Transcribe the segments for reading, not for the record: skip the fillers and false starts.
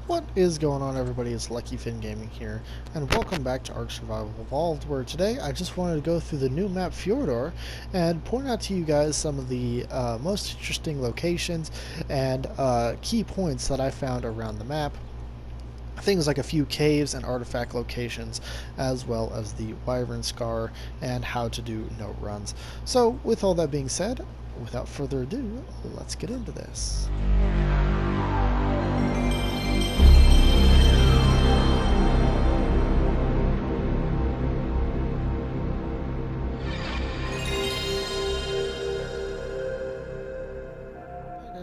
What is going on, everybody? It's Lucky Finn Gaming here, and welcome back to Ark Survival Evolved, where today I just wanted to go through the new map Fjordur and point out to you guys some of the most interesting locations and key points that I found around the map. Things like a few caves and artifact locations, as well as the Wyvern Scar and how to do note runs. So, with all that being said, without further ado, let's get into this.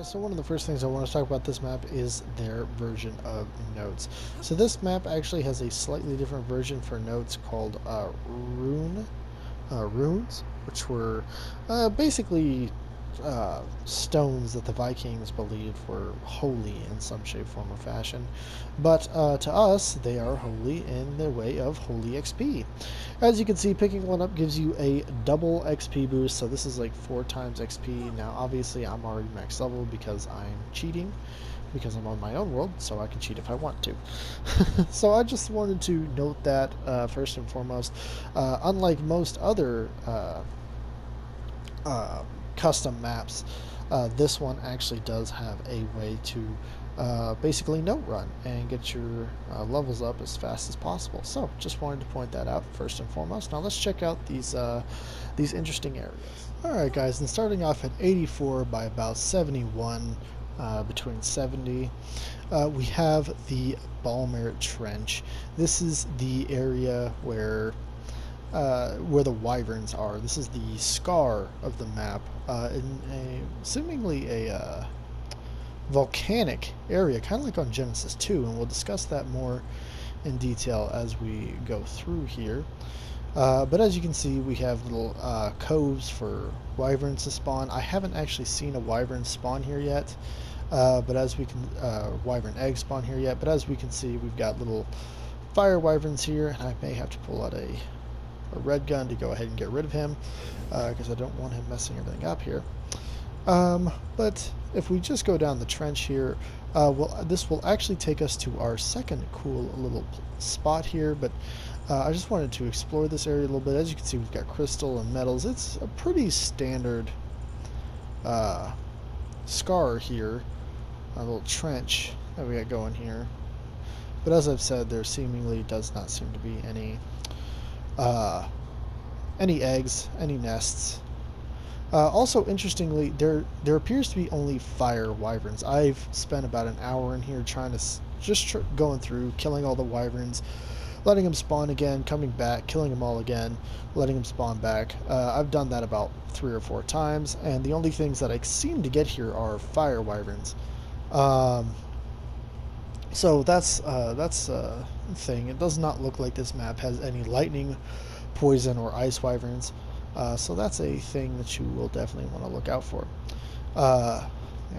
So one of the first things I want to talk about this map is their version of notes. So this map actually has a slightly different version for notes called runes, which were basically stones that the Vikings believed were holy in some shape, form, or fashion. But to us, they are holy in the way of holy XP. As you can see, picking one up gives you a double XP boost, so this is like 4 times XP. Now, obviously, I'm already max level because I'm cheating, because I'm on my own world, so I can cheat if I want to. So I just wanted to note that first and foremost. Unlike most other custom maps, this one actually does have a way to basically note run and get your levels up as fast as possible. So just wanted to point that out first and foremost. Now let's check out these interesting areas. Alright guys, and starting off at 84 by about 71, between 70, we have the Balmer Trench. This is the area where the wyverns are. This is the scar of the map, in seemingly a volcanic area, kind of like on Genesis 2, and we'll discuss that more in detail as we go through here. But as you can see, we have little coves for wyverns to spawn. I haven't actually seen a wyvern spawn here yet, but as we can, wyvern egg spawn here yet. But as we can see, we've got little fire wyverns here, and I may have to pull out a red gun to go ahead and get rid of him, because I don't want him messing everything up here. But if we just go down the trench here, this will actually take us to our second cool little spot here, but I just wanted to explore this area a little bit. As you can see, we've got crystal and metals. It's a pretty standard scar here, a little trench that we got going here. But as I've said, there seemingly does not seem to be any eggs, any nests. Also, interestingly, there appears to be only fire wyverns. I've spent about an hour in here trying to going through, killing all the wyverns, letting them spawn again, coming back, killing them all again, letting them spawn back. I've done that about 3 or 4 times, and the only things that I seem to get here are fire wyverns. So that's a thing. It does not look like this map has any lightning, poison, or ice wyverns. So that's a thing that you will definitely want to look out for. Yeah,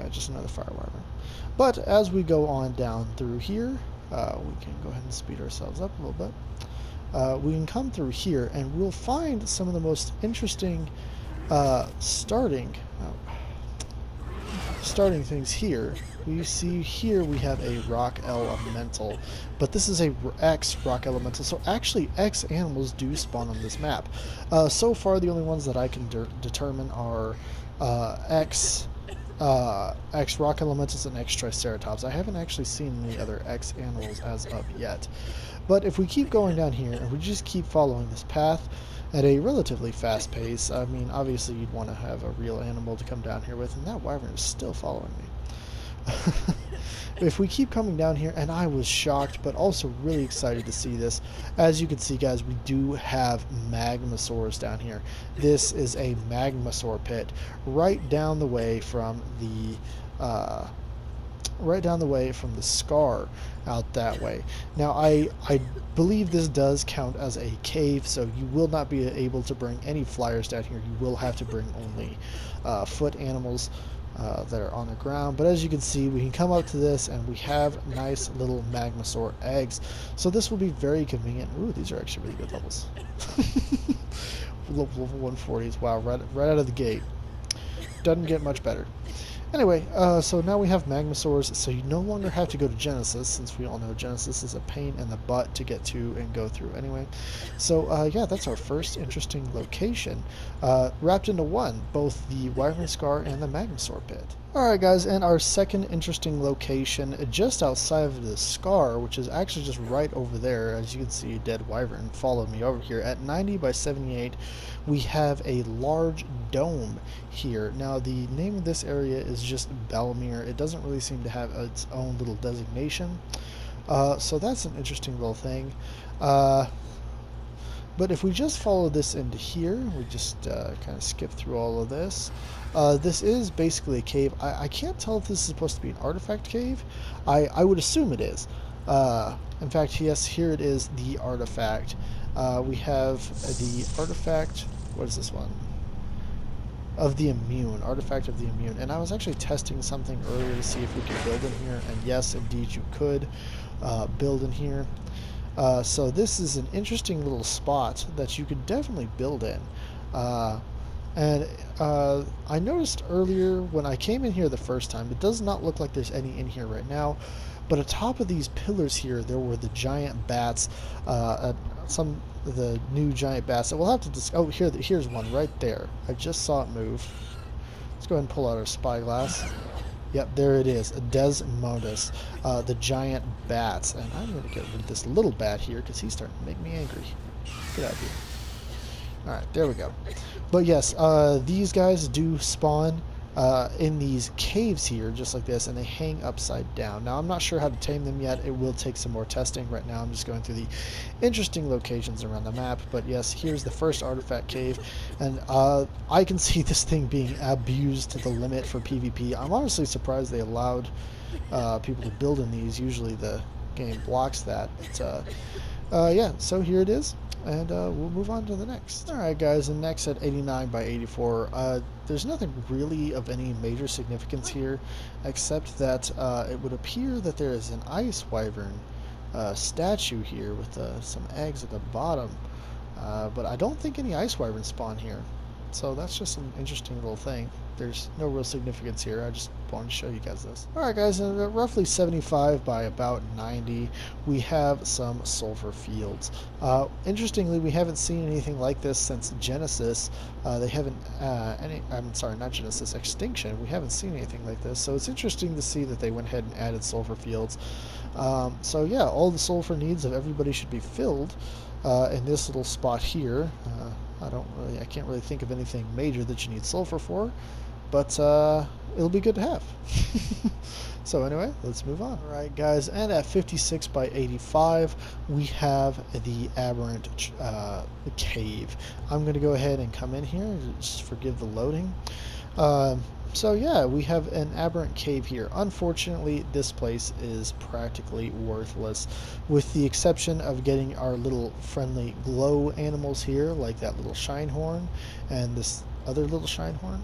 just another fire wyvern. But as we go on down through here, we can go ahead and speed ourselves up a little bit. We can come through here, and we'll find some of the most interesting starting things here. We see here we have a rock elemental, but this is a X rock elemental, so actually X animals do spawn on this map. So far the only ones that I can determine are X rock elementals and X triceratops. I haven't actually seen any other X animals as of yet. But if we keep going down here and we just keep following this path at a relatively fast pace, I mean, obviously you'd want to have a real animal to come down here with, and that wyvern is still following me. If we keep coming down here, and I was shocked but also really excited to see this, as you can see guys, we do have magmasaurs down here. This is a magmasaur pit right down the way from the scar out that way. Now I believe this does count as a cave, so you will not be able to bring any flyers down here. You will have to bring only foot animals that are on the ground. But as you can see, we can come up to this and we have nice little magmasaur eggs, so this will be very convenient. Ooh, these are actually really good levels. Level 140s, wow, right out of the gate. Doesn't get much better. Anyway, so now we have Magmasaurs, so you no longer have to go to Genesis, since we all know Genesis is a pain in the butt to get to and go through anyway. So, yeah, that's our first interesting location, wrapped into one, both the Wyvern Scar and the Magmasaur Pit. Alright guys, and our second interesting location, just outside of the Scar, which is actually just right over there, as you can see, Dead Wyvern followed me over here, at 90 by 78, we have a large dome here. Now, the name of this area is just Bellamir. It doesn't really seem to have its own little designation. So that's an interesting little thing. But if we just follow this into here, we just kind of skip through all of this. This is basically a cave. I can't tell if this is supposed to be an artifact cave. I would assume it is. In fact, yes, here it is, the artifact. We have the artifact. What is this one? Of the immune, artifact of the immune. And I was actually testing something earlier to see if we could build in here, and yes, indeed you could build in here. So this is an interesting little spot that you could definitely build in. And I noticed earlier when I came in here the first time, it does not look like there's any in here right now, but atop of these pillars here, there were the giant bats, some of the new giant bats that we'll have to oh, here's one right there. I just saw it move. Let's go ahead and pull out our spyglass. Yep, there it is, Desmodus, the giant bats. And I'm going to get rid of this little bat here because he's starting to make me angry. Get out of here. Alright, there we go. But yes, these guys do spawn in these caves here, just like this, and they hang upside down. Now, I'm not sure how to tame them yet. It will take some more testing. Right now, I'm just going through the interesting locations around the map. But yes, here's the first artifact cave, and I can see this thing being abused to the limit for PvP. I'm honestly surprised they allowed people to build in these. Usually the game blocks that. But yeah, so here it is. And we'll move on to the next. Alright guys, and next at 89 by 84, there's nothing really of any major significance here, except that it would appear that there is an ice wyvern statue here with some eggs at the bottom, but I don't think any ice wyverns spawn here. So that's just an interesting little thing. There's no real significance here. I just wanted to show you guys this. Alright guys, and at roughly 75 by about 90, we have some Sulfur Fields. Interestingly, we haven't seen anything like this since Genesis. They haven't, I'm sorry, not Genesis, Extinction. We haven't seen anything like this. So it's interesting to see that they went ahead and added Sulfur Fields. So yeah, all the sulfur needs of everybody should be filled in this little spot here. I can't really think of anything major that you need sulfur for, but it'll be good to have. So anyway, let's move on. Alright guys, and at 56 by 85, we have the Aberrant Cave. I'm going to go ahead and come in here, just forgive the loading. So yeah, we have an Aberrant Cave here. Unfortunately, this place is practically worthless, with the exception of getting our little friendly glow animals here, like that little Shinehorn and this other little Shinehorn.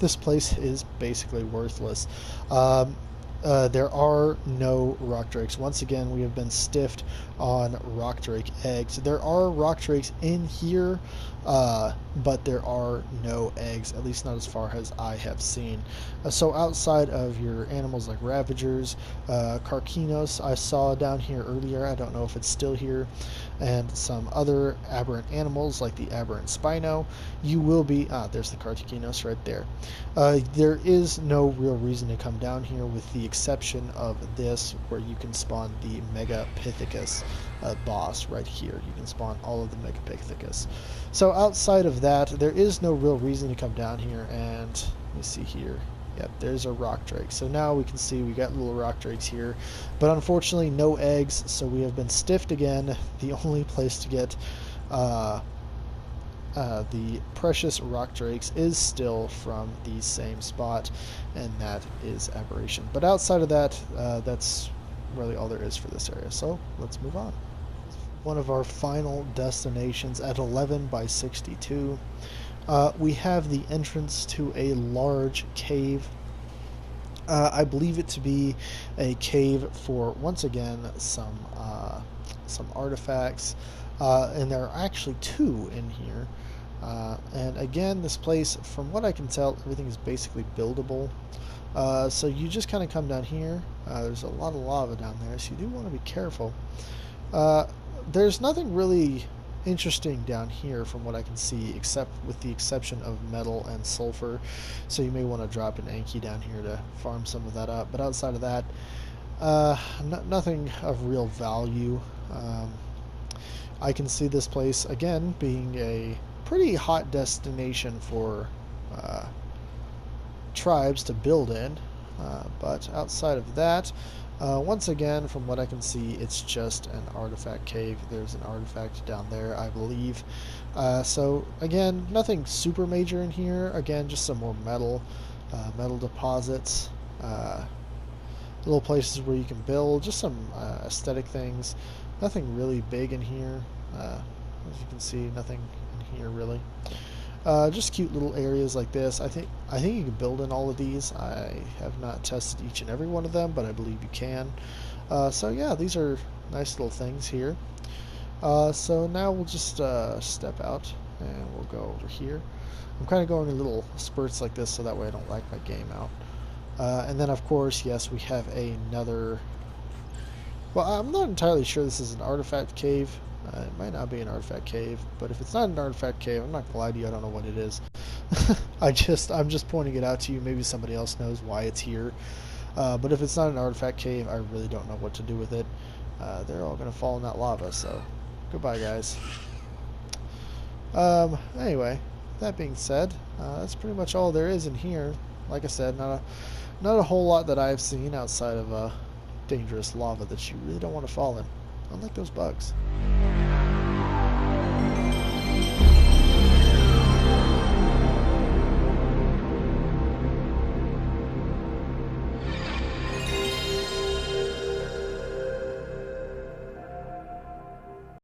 This place is basically worthless. There are no rock drakes. Once again, we have been stiffed on rock drake eggs. There are rock drakes in here, but there are no eggs, at least not as far as I have seen. So outside of your animals like Ravagers, Carcinos I saw down here earlier, I don't know if it's still here, and some other aberrant animals like the aberrant Spino, you will be, there's the Carcinos right there. There is no real reason to come down here with the exception of this, where you can spawn the Megapithecus boss right here. You can spawn all of the Megapithecus. So outside of that, there is no real reason to come down here. And let me see here. Yep, there's a rock drake. So now we can see we got little rock drakes here, but unfortunately no eggs, so we have been stiffed again. The only place to get the precious rock drakes is still from the same spot, and that is Aberration. But outside of that, that's really all there is for this area. So let's move on. One of our final destinations at 11 by 62. We have the entrance to a large cave. I believe it to be a cave for, once again, some artifacts, and there are actually two in here. And again, this place, from what I can tell, everything is basically buildable. So you just kind of come down here. There's a lot of lava down there, so you do want to be careful. Uh, there's nothing really interesting down here from what I can see, except with the exception of metal and sulfur. So you may want to drop an Anki down here to farm some of that up. But outside of that, nothing of real value. I can see this place again being a pretty hot destination for tribes to build in. But outside of that, once again, from what I can see, it's just an artifact cave. There's an artifact down there, I believe. So again, nothing super major in here. Again, just some more metal deposits, little places where you can build, just some aesthetic things. Nothing really big in here. As you can see, nothing in here really. Just cute little areas like this. I think you can build in all of these. I have not tested each and every one of them, but I believe you can. So yeah, these are nice little things here. So now we'll just step out and we'll go over here. I'm kind of going in little spurts like this so that way I don't lag my game out. And then of course, yes, we have another. Well, I'm not entirely sure this is an artifact cave. It might not be an artifact cave, but if it's not an artifact cave, I'm not gonna lie to you, I don't know what it is. I'm just pointing it out to you. Maybe somebody else knows why it's here. But if it's not an artifact cave, I really don't know what to do with it. They're all gonna fall in that lava, so goodbye, guys. Anyway, that being said, that's pretty much all there is in here. Like I said, not a whole lot that I've seen outside of dangerous lava that you really don't want to fall in, unlike those bugs.